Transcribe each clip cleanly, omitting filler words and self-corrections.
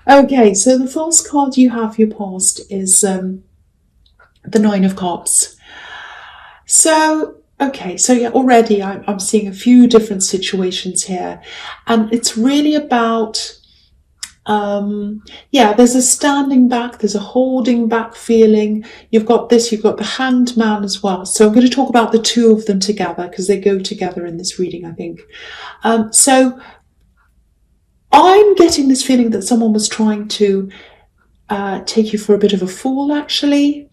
Okay, so the first card you have your past is the Nine of Cups. So, okay, so yeah, already I'm seeing a few different situations here, and it's really about, yeah, there's a standing back, there's a holding back feeling. You've got this, you've got the Hanged Man as well. So I'm going to talk about the two of them together because they go together in this reading, I think. So I'm getting this feeling that someone was trying to take you for a bit of a fool, actually.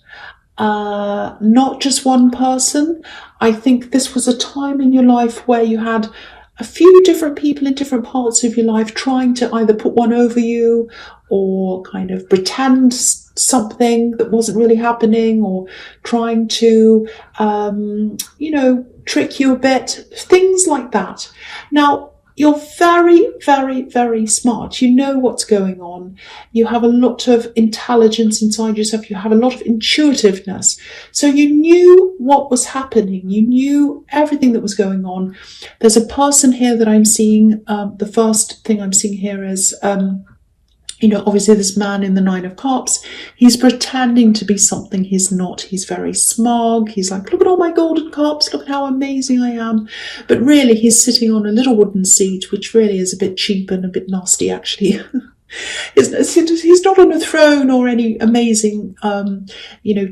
Not just one person. I think this was a time in your life where you had a few different people in different parts of your life trying to either put one over you or kind of pretend something that wasn't really happening, or trying to, trick you a bit, things like that. Now, you're very, very, very smart. You know what's going on. You have a lot of intelligence inside yourself. You have a lot of intuitiveness. So you knew what was happening. You knew everything that was going on. There's a person here that I'm seeing. The first thing I'm seeing here is, obviously this man in the Nine of Cups, he's pretending to be something he's not. He's very smug. He's like, look at all my golden cups. Look at how amazing I am. But really, he's sitting on a little wooden seat, which really is a bit cheap and a bit nasty, actually. He's not on a throne or any amazing,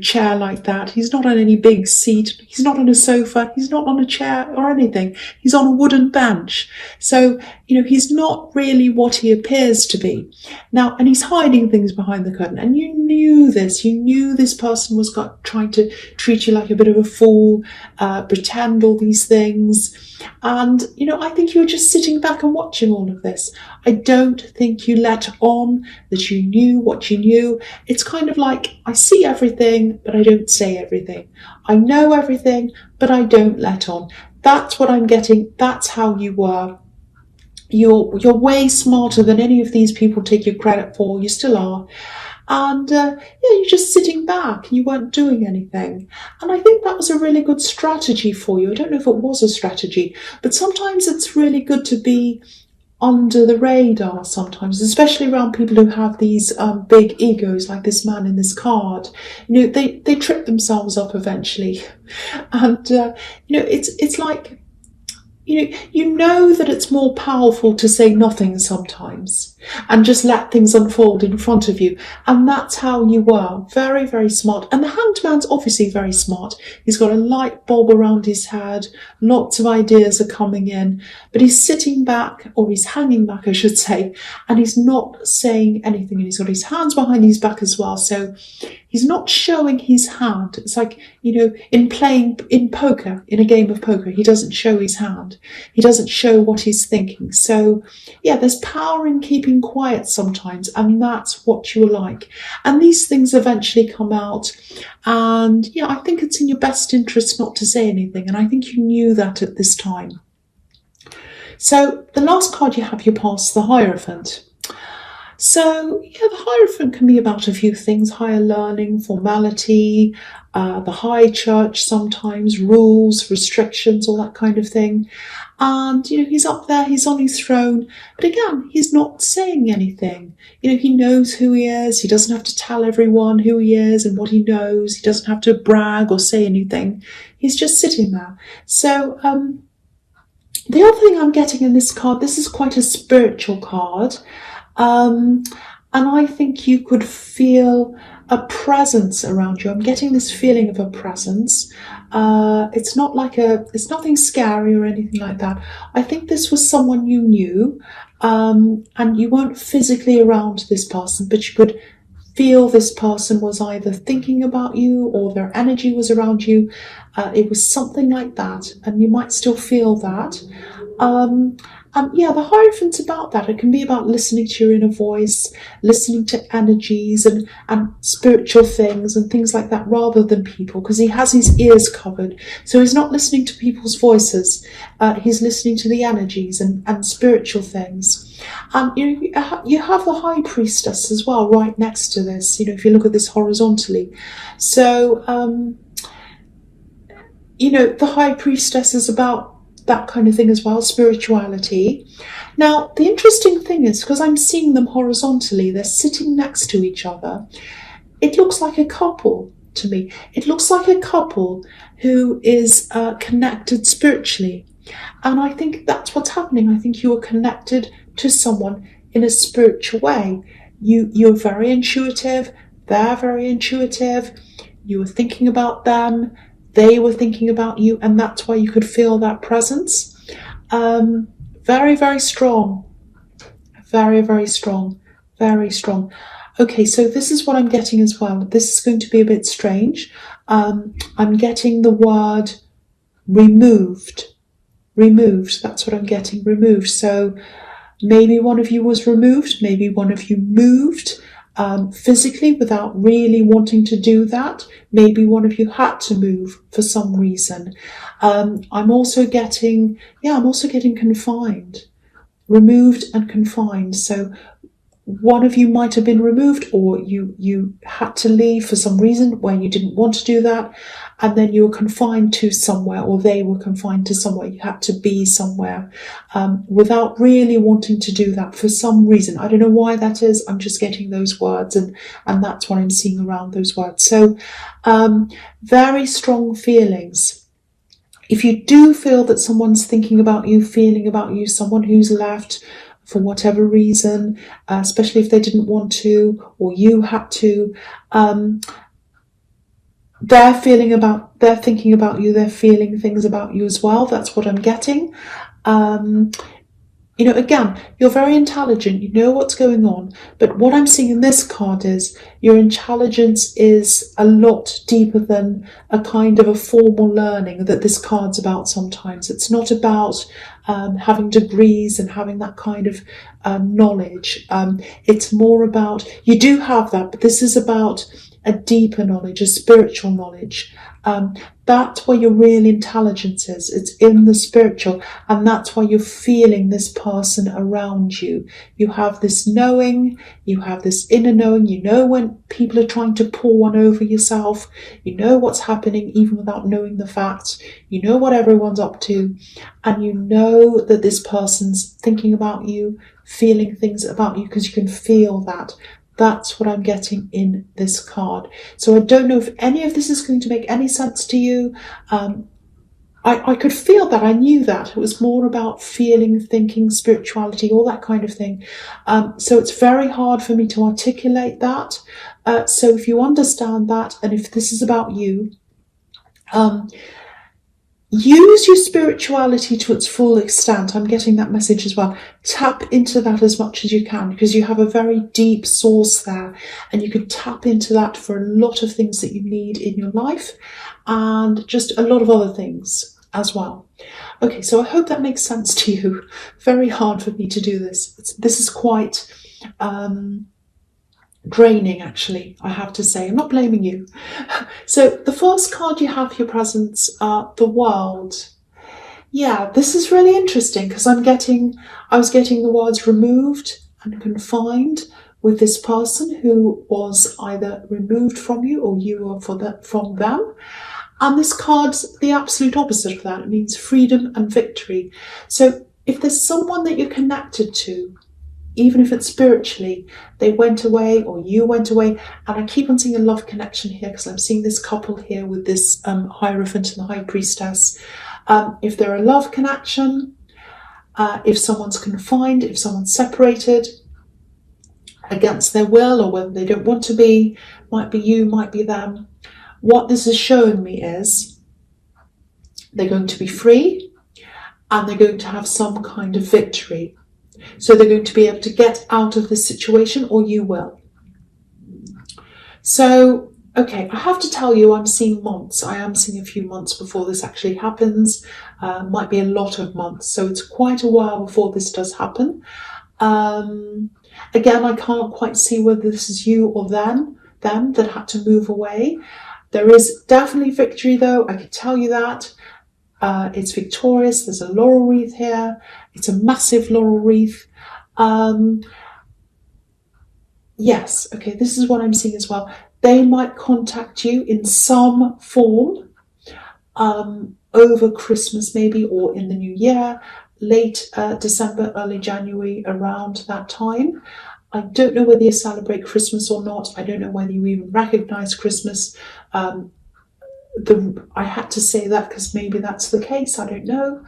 chair like that. He's not on any big seat. He's not on a sofa. He's not on a chair or anything. He's on a wooden bench. So, he's not really what he appears to be. Now, and he's hiding things behind the curtain. And you knew this. You knew this person was trying to treat you like a bit of a fool, pretend all these things. And, I think you were just sitting back and watching all of this. I don't think you let on that you knew what you knew. It's kind of like, I see everything, but I don't say everything. I know everything, but I don't let on. That's what I'm getting. That's how you were. You're way smarter than any of these people take you credit for. You still are. And you're just sitting back. You weren't doing anything. And I think that was a really good strategy for you. I don't know if it was a strategy, but sometimes it's really good to be under the radar sometimes, especially around people who have these big egos, like this man in this card. They trip themselves up eventually. And, it's like, you know that it's more powerful to say nothing sometimes and just let things unfold in front of you. And that's how you were. Very, very smart. And the Hanged Man's obviously very smart. He's got a light bulb around his head. Lots of ideas are coming in. But he's sitting back, or he's hanging back, I should say, and he's not saying anything. And he's got his hands behind his back as well. So he's not showing his hand. It's like, in poker, in a game of poker, he doesn't show his hand. He doesn't show what he's thinking. So, yeah, there's power in keeping quiet sometimes, and that's what you're like. And these things eventually come out. And, yeah, I think it's in your best interest not to say anything. And I think you knew that at this time. So the last card you have, you pass the Hierophant. So, yeah, the Hierophant can be about a few things: higher learning, formality, the high church sometimes, rules, restrictions, all that kind of thing. And, he's up there, he's on his throne, but again, he's not saying anything. He knows who he is. He doesn't have to tell everyone who he is and what he knows. He doesn't have to brag or say anything. He's just sitting there. So, the other thing I'm getting in this card, this is quite a spiritual card. And I think you could feel a presence around you. I'm getting this feeling of a presence. It's nothing scary or anything like that. I think this was someone you knew, and you weren't physically around this person, but you could feel this person was either thinking about you or their energy was around you. It was something like that, and you might still feel that. And yeah, the Hierophant's about that. It can be about listening to your inner voice, listening to energies and spiritual things and things like that, rather than people, because he has his ears covered. So he's not listening to people's voices. He's listening to the energies and spiritual things. And you have the High Priestess as well right next to this, if you look at this horizontally. So, the High Priestess is about that kind of thing as well, spirituality. Now, the interesting thing is, because I'm seeing them horizontally, they're sitting next to each other, it looks like a couple to me. It looks like a couple who is connected spiritually. And I think that's what's happening. I think you are connected to someone in a spiritual way. You're very intuitive, they're very intuitive, you were thinking about them, they were thinking about you, and that's why you could feel that presence. Very, very strong. Very, very strong. Very strong. Okay, so this is what I'm getting as well. This is going to be a bit strange. I'm getting the word removed. Removed, that's what I'm getting, removed. So maybe one of you was removed, maybe one of you moved physically without really wanting to do that. Maybe one of you had to move for some reason. I'm also getting confined, removed and confined. So one of you might have been removed, or you had to leave for some reason where you didn't want to do that, and then you were confined to somewhere, or they were confined to somewhere. You had to be somewhere without really wanting to do that for some reason. I don't know why that is. I'm just getting those words, and that's what I'm seeing around those words. So very strong feelings. If you do feel that someone's thinking about you, feeling about you, someone who's left for whatever reason, especially if they didn't want to or you had to, they're thinking about you, they're feeling things about you as well. That's what I'm getting. Again, you're very intelligent, you know what's going on, but what I'm seeing in this card is your intelligence is a lot deeper than a kind of a formal learning that this card's about sometimes. It's not about having degrees and having that kind of knowledge. It's more about, you do have that, but this is about a deeper knowledge, a spiritual knowledge. That's where your real intelligence is. It's in the spiritual, and that's why you're feeling this person around you. You have this knowing, you have this inner knowing. You know when people are trying to pull one over yourself. You know what's happening even without knowing the facts. You know what everyone's up to, and you know that this person's thinking about you, feeling things about you, because you can feel that. That's what I'm getting in this card. So I don't know if any of this is going to make any sense to you. I could feel that. I knew that. It was more about feeling, thinking, spirituality, all that kind of thing. So it's very hard for me to articulate that. So if you understand that, and if this is about you, use your spirituality to its full extent. I'm getting that message as well. Tap into that as much as you can, because you have a very deep source there, and you can tap into that for a lot of things that you need in your life, and just a lot of other things as well. Okay, so I hope that makes sense to you. Very hard for me to do this. This is quite draining, actually, I have to say. I'm not blaming you. So the first card you have, your presence, the world. Yeah, this is really interesting, because I was getting the words removed and confined with this person who was either removed from you or you were from them. And this card's the absolute opposite of that. It means freedom and victory. So if there's someone that you're connected to, even if it's spiritually, they went away or you went away, and I keep on seeing a love connection here, because I'm seeing this couple here with this Hierophant and the High Priestess. If they're a love connection, if someone's confined, if someone's separated against their will, or whether they don't want to be, might be you, might be them. What this is showing me is they're going to be free, and they're going to have some kind of victory. So they're going to be able to get out of this situation, or you will. So, okay, I have to tell you, I'm seeing months. I am seeing a few months before this actually happens. Might be a lot of months. So it's quite a while before this does happen. Again, I can't quite see whether this is you or them that had to move away. There is definitely victory, though. I can tell you that. It's victorious. There's a laurel wreath here. It's a massive laurel wreath. Yes, okay, this is what I'm seeing as well. They might contact you in some form. over Christmas maybe, or in the new year, late December, early January, around that time. I don't know whether you celebrate Christmas or not. I don't know whether you even recognize Christmas. I had to say that because maybe that's the case. I don't know,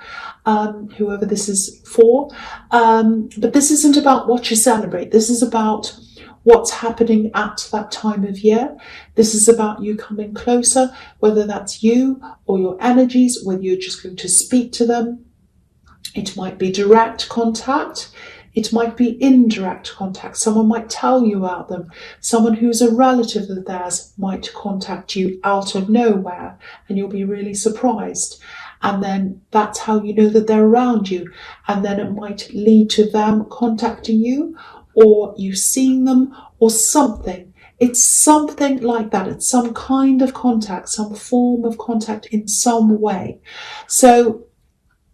whoever this is for. But this isn't about what you celebrate. This is about what's happening at that time of year. This is about you coming closer, whether that's you or your energies, whether you're just going to speak to them. It might be direct contact. It might be indirect contact. Someone might tell you about them. Someone who's a relative of theirs might contact you out of nowhere, and you'll be really surprised. And then that's how you know that they're around you. And then it might lead to them contacting you, or you seeing them, or something. It's something like that. It's some kind of contact, some form of contact in some way. So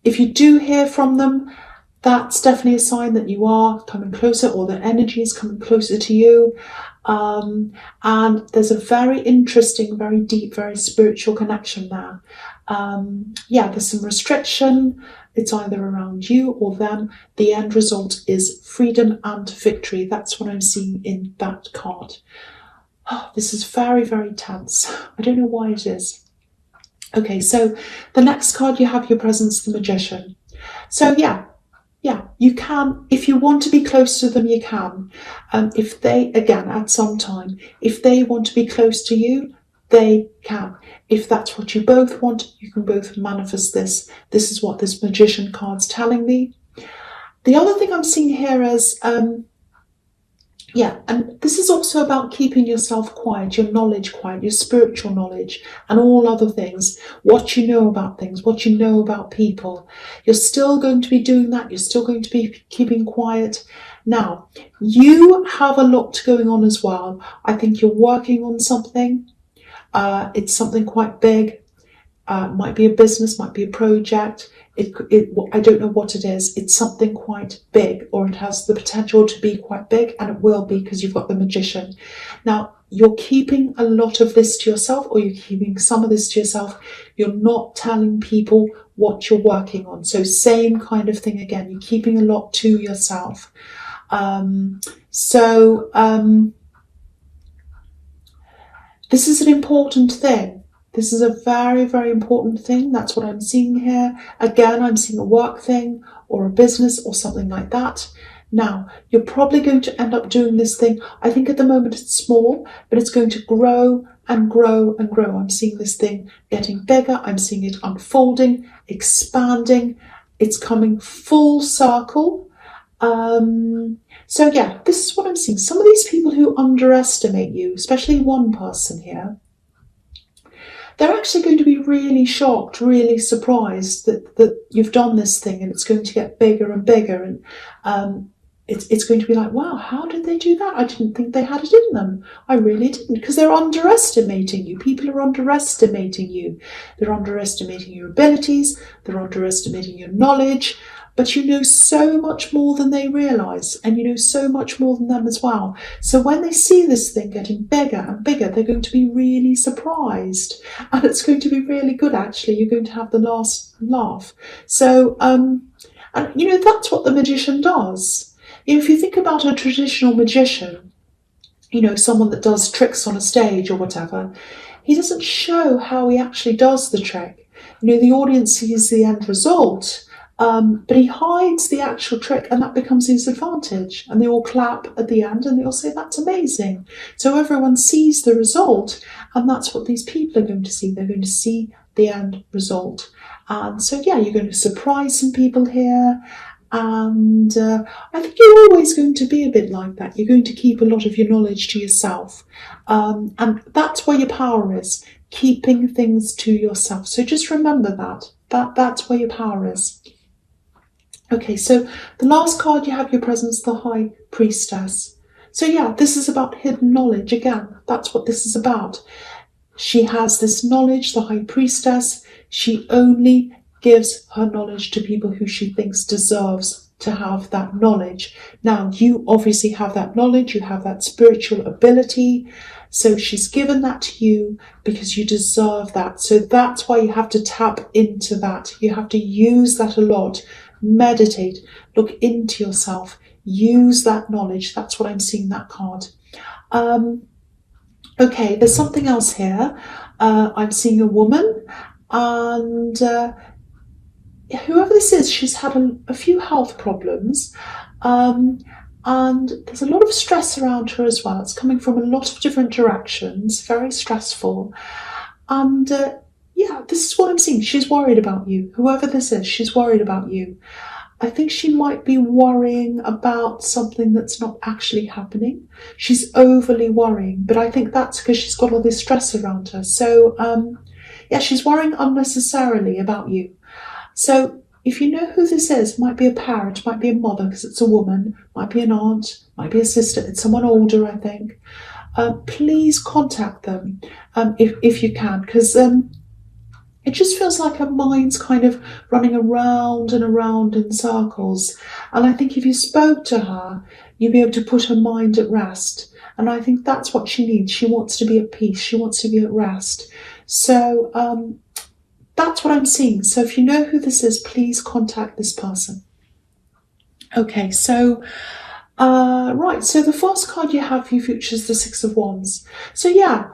if you do hear from them, that's definitely a sign that you are coming closer, or the energy is coming closer to you. And there's a very interesting, very deep, very spiritual connection there. There's some restriction. It's either around you or them. The end result is freedom and victory. That's what I'm seeing in that card. Oh, this is very, very tense. I don't know why it is. Okay, so the next card you have, your presence, the Magician. So yeah, you can, if you want to be close to them, you can. If they, again, at some time, if they want to be close to you, they can. If that's what you both want, you can both manifest this. This is what this Magician card's telling me. The other thing I'm seeing here is, and this is also about keeping yourself quiet, your knowledge quiet, your spiritual knowledge, and all other things, what you know about things, what you know about people. You're still going to be doing that. You're still going to be keeping quiet. Now, you have a lot going on as well. I think you're working on something. It's something quite big. Might be a business, might be a project. I don't know what it is. It's something quite big, or it has the potential to be quite big, and it will be because you've got the Magician. Now, you're keeping a lot of this to yourself, or you're keeping some of this to yourself. You're not telling people what you're working on. So same kind of thing again. You're keeping a lot to yourself. This is an important thing. This is a very, very important thing. That's what I'm seeing here. Again, I'm seeing a work thing or a business or something like that. Now, you're probably going to end up doing this thing. I think at the moment it's small, but it's going to grow and grow and grow. I'm seeing this thing getting bigger. I'm seeing it unfolding, expanding. It's coming full circle. This is what I'm seeing. Some of these people who underestimate you, especially one person here, they're actually going to be really shocked, really surprised that you've done this thing, and it's going to get bigger and bigger. And it's going to be like, wow, how did they do that? I didn't think they had it in them. I really didn't, because they're underestimating you. People are underestimating you. They're underestimating your abilities. They're underestimating your knowledge. But you know so much more than they realise, and you know so much more than them as well. So when they see this thing getting bigger and bigger, they're going to be really surprised. And it's going to be really good, actually. You're going to have the last laugh. So, that's what the Magician does. If you think about a traditional magician, someone that does tricks on a stage or whatever, he doesn't show how he actually does the trick. The audience sees the end result, but he hides the actual trick, and that becomes his advantage. And they all clap at the end, and they all say, that's amazing. So everyone sees the result, and that's what these people are going to see. They're going to see the end result. And so, you're going to surprise some people here. And I think you're always going to be a bit like that. You're going to keep a lot of your knowledge to yourself. And that's where your power is, keeping things to yourself. So just remember that's where your power is. Okay, so the last card you have, your presence, the High Priestess. So this is about hidden knowledge. Again, that's what this is about. She has this knowledge, the High Priestess. She only gives her knowledge to people who she thinks deserves to have that knowledge. Now, you obviously have that knowledge, you have that spiritual ability. So she's given that to you because you deserve that. So that's why you have to tap into that. You have to use that a lot. Meditate, look into yourself, use that knowledge. That's what I'm seeing that card. Okay, there's something else here. I'm seeing a woman, and whoever this is, she's had a few health problems, and there's a lot of stress around her as well. It's coming from a lot of different directions, very stressful. And yeah, this is what I'm seeing. She's worried about you. Whoever this is, she's worried about you. I think she might be worrying about something that's not actually happening. She's overly worrying, but I think that's because she's got all this stress around her. So yeah, she's worrying unnecessarily about you. So if you know who this is, might be a parent, might be a mother because it's a woman, might be an aunt, might be a sister, it's someone older, I think. Please contact them if you can, because it just feels like her mind's kind of running around and around in circles. And I think if you spoke to her, you'd be able to put her mind at rest. And I think that's what she needs. She wants to be at peace. She wants to be at rest. So that's what I'm seeing. So if you know who this is, please contact this person. Okay, so right. So the first card you have for your future is the Six of Wands. So yeah,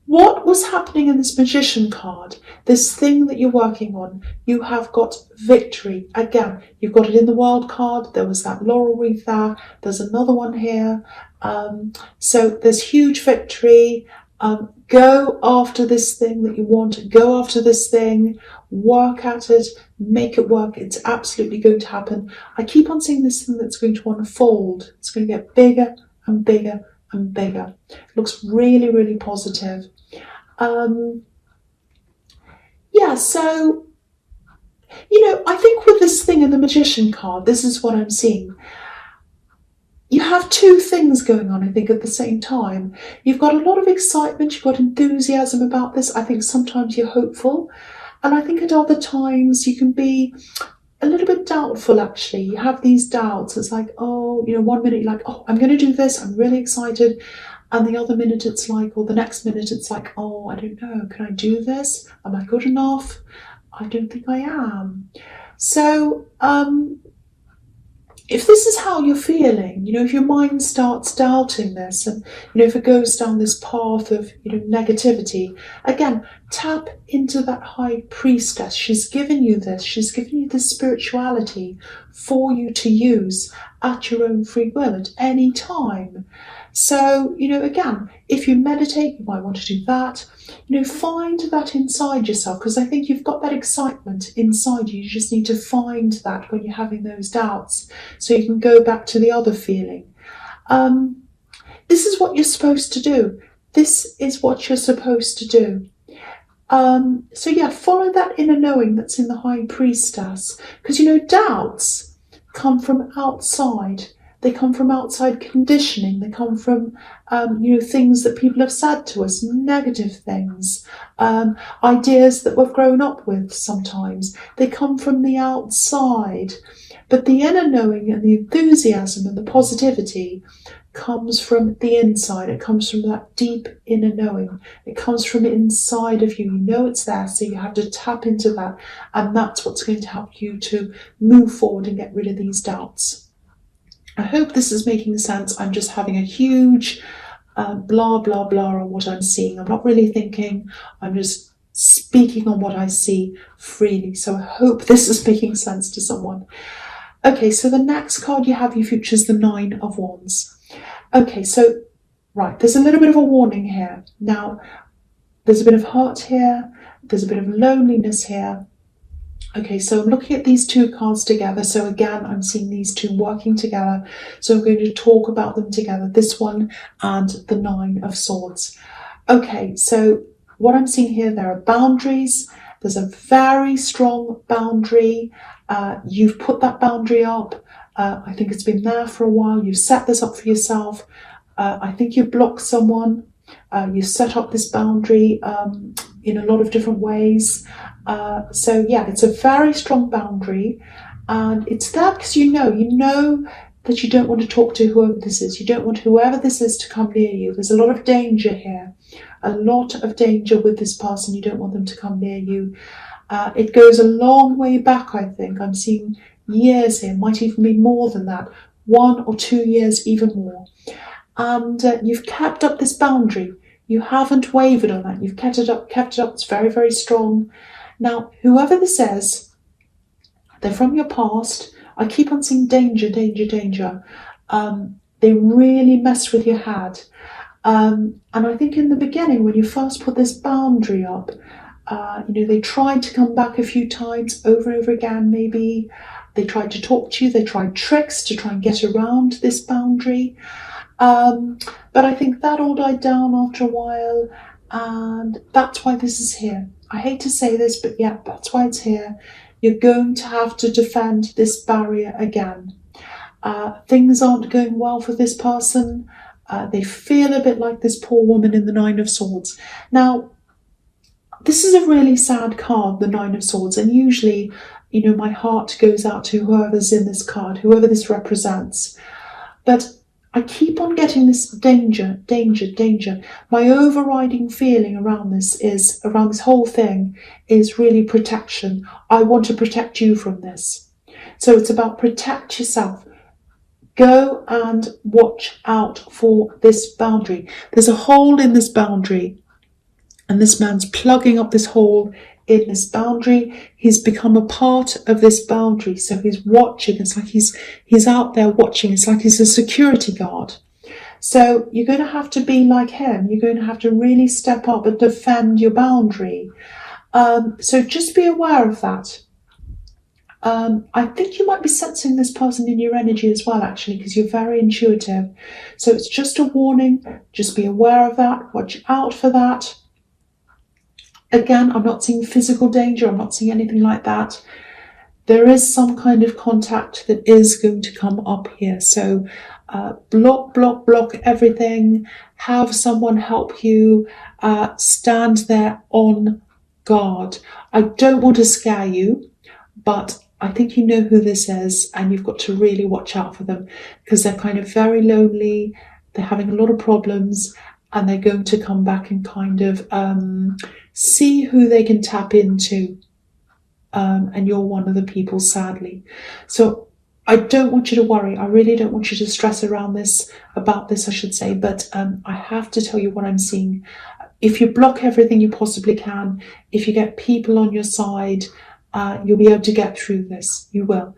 what was happening in this Magician card, this thing that you're working on, you have got victory. Again, you've got it in the World card. There was that laurel wreath there. There's another one here. So there's huge victory. Go after this thing that you want. Go after this thing. Work at it. Make it work. It's absolutely going to happen. I keep on seeing this thing that's going to unfold. It's going to get bigger and bigger and bigger. It looks really, really positive. Yeah, so, I think with this thing in the Magician card, this is what I'm seeing. You have two things going on, I think, at the same time. You've got a lot of excitement, you've got enthusiasm about this. I think sometimes you're hopeful. And I think at other times you can be a little bit doubtful, actually. You have these doubts. It's like, oh, 1 minute you're like, oh, I'm going to do this. I'm really excited. And the other minute it's like, or the next minute it's like, oh, I don't know. Can I do this? Am I good enough? I don't think I am. So, if this is how you're feeling, if your mind starts doubting this and, if it goes down this path of, negativity, again, tap into that high priestess. She's given you this. She's given you this spirituality for you to use at your own free will at any time. So, again, if you meditate, you might want to do that. Find that inside yourself, because I think you've got that excitement inside you. You just need to find that when you're having those doubts, so you can go back to the other feeling. This is what you're supposed to do. This is what you're supposed to do. So yeah, follow that inner knowing that's in the High Priestess, because doubts come from outside. They come from outside conditioning. They come from, things that people have said to us, negative things, ideas that we've grown up with sometimes. They come from the outside. But the inner knowing and the enthusiasm and the positivity comes from the inside. It comes from that deep inner knowing. It comes from inside of you. You know it's there, so you have to tap into that. And that's what's going to help you to move forward and get rid of these doubts. I hope this is making sense. I'm just having a huge blah, blah, blah on what I'm seeing. I'm not really thinking. I'm just speaking on what I see freely. So I hope this is making sense to someone. Okay, so the next card you have, your future, is the Nine of Wands. Okay, so, right, there's a little bit of a warning here. Now, there's a bit of hurt here. There's a bit of loneliness here. Okay, so I'm looking at these two cards together. So again, I'm seeing these two working together. So I'm going to talk about them together, this one and the Nine of Swords. Okay, so what I'm seeing here, there are boundaries. There's a very strong boundary. You've put that boundary up. I think it's been there for a while. You've set this up for yourself. I think you've blocked someone. You set up this boundary in a lot of different ways. So yeah, it's a very strong boundary, And it's there because you know that you don't want to talk to whoever this is. You don't want whoever this is to come near you. There's a lot of danger here, a lot of danger with this person. You don't want them to come near you. It goes a long way back, I think. I'm seeing years here, might even be more than that, 1 or 2 years, even more. And you've kept up this boundary. You haven't wavered on that. You've kept it up. It's very, very strong. Now, whoever this is, they're from your past. I keep on seeing danger, danger, danger. They really mess with your head. And I think in the beginning, when you first put this boundary up, they tried to come back a few times, over and over again, maybe. They tried to talk to you. They tried tricks to try and get around this boundary. But I think that all died down after a while, and that's why this is here. I hate to say this, but yeah, that's why it's here. You're going to have to defend this barrier again. Things aren't going well for this person. They feel a bit like this poor woman in the Nine of Swords. Now, this is a really sad card, the Nine of Swords, and usually, my heart goes out to whoever's in this card, whoever this represents. But I keep on getting this danger, danger, danger. My overriding feeling around this whole thing is really protection. I want to protect you from this. So it's about protect yourself. Go and watch out for this boundary. There's a hole in this boundary, and this man's plugging up this hole in this boundary. He's become a part of this boundary, so he's watching. It's like he's out there watching. It's like he's a security guard. So you're going to have to be like him. You're going to have to really step up and defend your boundary. So just be aware of that. I think you might be sensing this person in your energy as well, actually, because you're very intuitive. So it's just a warning. Just be aware of that. Watch out for that. Again, I'm not seeing physical danger. I'm not seeing anything like that. There is some kind of contact that is going to come up here. So block everything. Have someone help you. Stand there on guard. I don't want to scare you, but I think you know who this is, and you've got to really watch out for them because they're kind of very lonely. They're having a lot of problems, and they're going to come back and kind of see who they can tap into. And you're one of the people, sadly. So I don't want you to worry. I really don't want you to stress about this, I should say. But I have to tell you what I'm seeing. If you block everything you possibly can, if you get people on your side, you'll be able to get through this. You will.